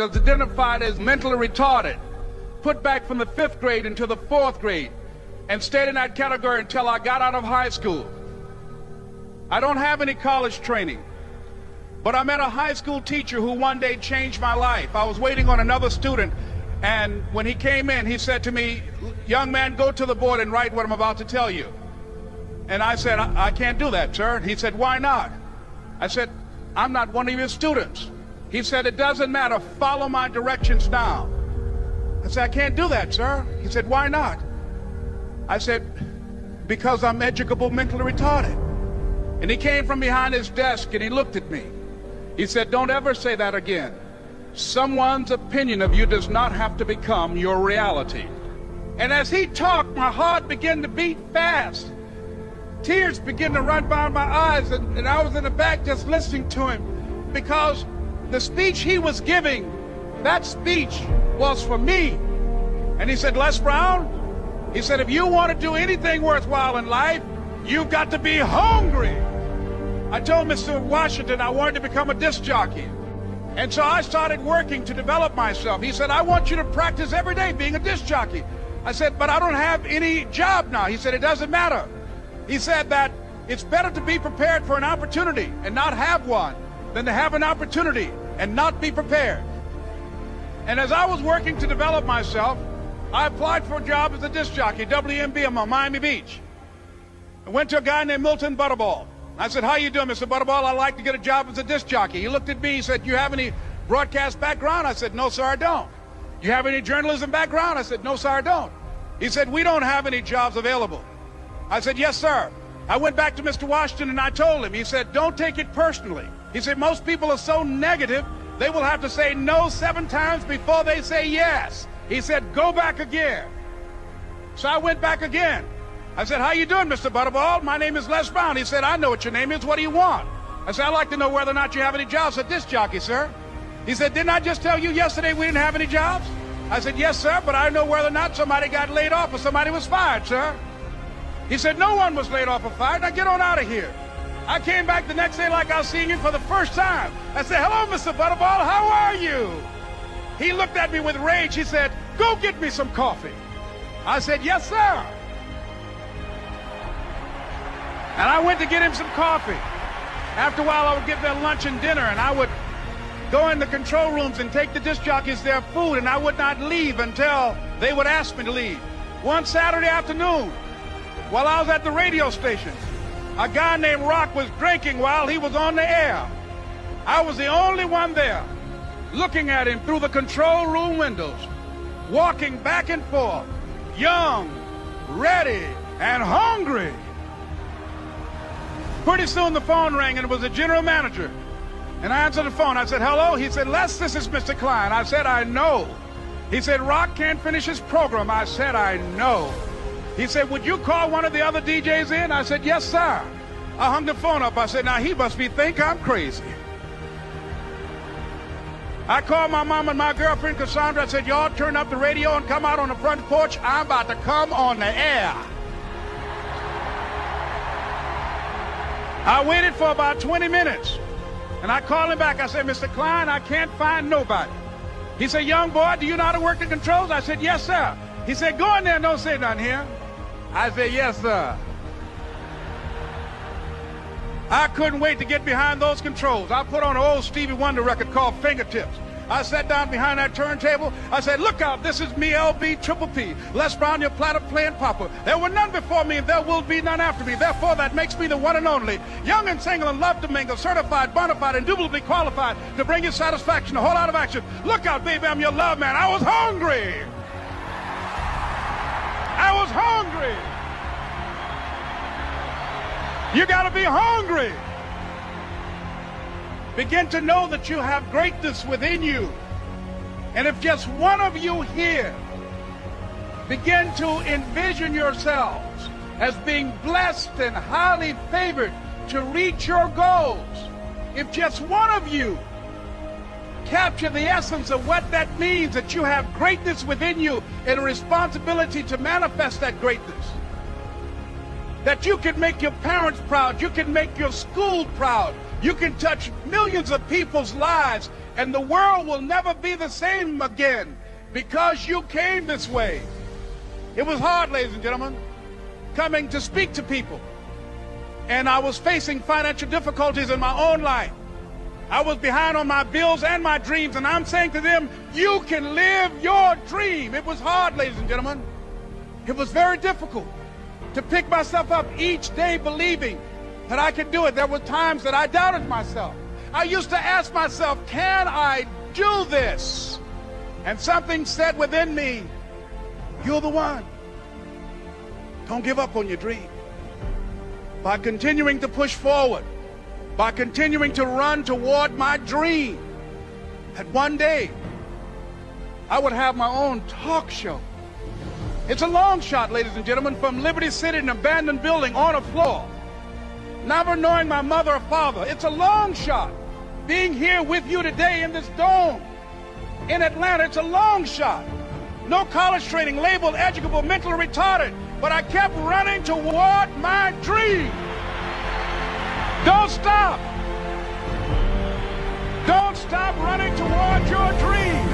is identified as mentally retarded, put back from the 5th grade into the 4th grade, and stayed in that category until I got out of high school. I don't have any college training, but I met a high school teacher who one day changed my life. I was waiting on another student, and when he came in, he said to me, "Young man, go to the board and write what I'm about to tell you." And I said, I can't do that, sir. He said, "Why not?" I said, "I'm not one of your students." He said, "It doesn't matter. Follow my directions now." I said, "I can't do that, sir." He said, "Why not?" I said, "Because I'm educable mentally retarded." And he came from behind his desk and he looked at me. He said, "Don't ever say that again. Someone's opinion of you does not have to become your reality." And as he talked, my heart began to beat fast. Tears began to run down my eyes, and I was in the back just listening to him, because the speech he was giving, that speech was for me. And he said, "Les Brown," he said, "if you want to do anything worthwhile in life, you've got to be hungry." I told Mr. Washington I wanted to become a disc jockey. And so I started working to develop myself. He said, "I want you to practice every day being a disc jockey." I said, "But I don't have any job now." He said, "It doesn't matter." He said that it's better to be prepared for an opportunity and not have one than to have an opportunity and not be prepared. And as I was working to develop myself, I applied for a job as a disc jockey, WMBM on Miami Beach. I went to a guy named Milton Butterball. I said, "How you doing, Mr. Butterball? I'd like to get a job as a disc jockey." He looked at me, he said, "You have any broadcast background?" I said, "No, sir, I don't." "You have any journalism background?" I said, "No, sir, I don't." He said, "We don't have any jobs available." I said, "Yes, sir." I went back to Mr. Washington and I told him. He said, "Don't take it personally." He said, "Most people are so negative, they will have to say no 7 times before they say yes." He said, "Go back again." So I went back again. I said, "How you doing, Mr. Butterball? My name is Les Brown." He said, "I know what your name is. What do you want?" I said, "I'd like to know whether or not you have any jobs as a disc jockey, sir." He said, "Didn't I just tell you yesterday we didn't have any jobs?" I said, "Yes, sir, but I know whether or not somebody got laid off or somebody was fired, sir." He said, "No one was laid off or fired. Now get on out of here." I came back the next day like I was seeing him for the first time. I said, "Hello, Mr. Butterball, how are you?" He looked at me with rage. He said, "Go get me some coffee." I said, "Yes, sir." And I went to get him some coffee. After a while, I would get their lunch and dinner, and I would go in the control rooms and take the disc jockeys their food, and I would not leave until they would ask me to leave. One Saturday afternoon, while I was at the radio station, a guy named Rock was drinking while he was on the air. I was the only one there, looking at him through the control room windows, walking back and forth, young, ready, and hungry. Pretty soon the phone rang, and it was the general manager. And I answered the phone. I said, "Hello?" He said, "Les, this is Mr. Klein." I said, "I know." He said, "Rock can't finish his program." I said, "I know." He said, "Would you call one of the other DJs in?" I said, "Yes, sir." I hung the phone up. I said, "Now he must think I'm crazy." I called my mom and my girlfriend, Cassandra. I said, "Y'all turn up the radio and come out on the front porch. I'm about to come on the air." I waited for about 20 minutes, and I called him back. I said, "Mr. Klein, I can't find nobody." He said, "Young boy, do you know how to work the controls?" I said, "Yes, sir." He said, "Go in there and don't say nothing here." I said, "Yes, sir." I couldn't wait to get behind those controls. I put on an old Stevie Wonder record called Fingertips. I sat down behind that turntable. I said, "Look out, this is me, LB Triple P, Les Brown, your platter playing papa. There were none before me, and there will be none after me. Therefore, that makes me the one and only. Young and single and love to mingle, certified, bona fide, indubitably qualified to bring you satisfaction, a whole lot of action. Look out, baby, I'm your love man." I was hungry. I was hungry. You got to be hungry. Begin to know that you have greatness within you. And if just one of you here begin to envision yourselves as being blessed and highly favored to reach your goals, if just one of you capture the essence of what that means, that you have greatness within you and a responsibility to manifest that greatness, that you can make your parents proud, you can make your school proud, you can touch millions of people's lives And the world will never be the same again because you came this way. It was hard, ladies and gentlemen, coming to speak to people. And I was facing financial difficulties in my own life. I was behind on my bills and my dreams, and I'm saying to them, you can live your dream. It was hard, ladies and gentlemen. It was very difficult to pick myself up each day believing that I could do it. There were times that I doubted myself. I used to ask myself, can I do this? And something said within me, you're the one. Don't give up on your dream. By continuing to push forward, by continuing to run toward my dream, that one day I would have my own talk show. It's a long shot, ladies and gentlemen, from Liberty City, an abandoned building on a floor, never knowing my mother or father. It's a long shot. Being here with you today in this dome in Atlanta, it's a long shot. No college training, labeled educable, mentally retarded, but I kept running toward my dream. Don't stop. Don't stop running toward your dream.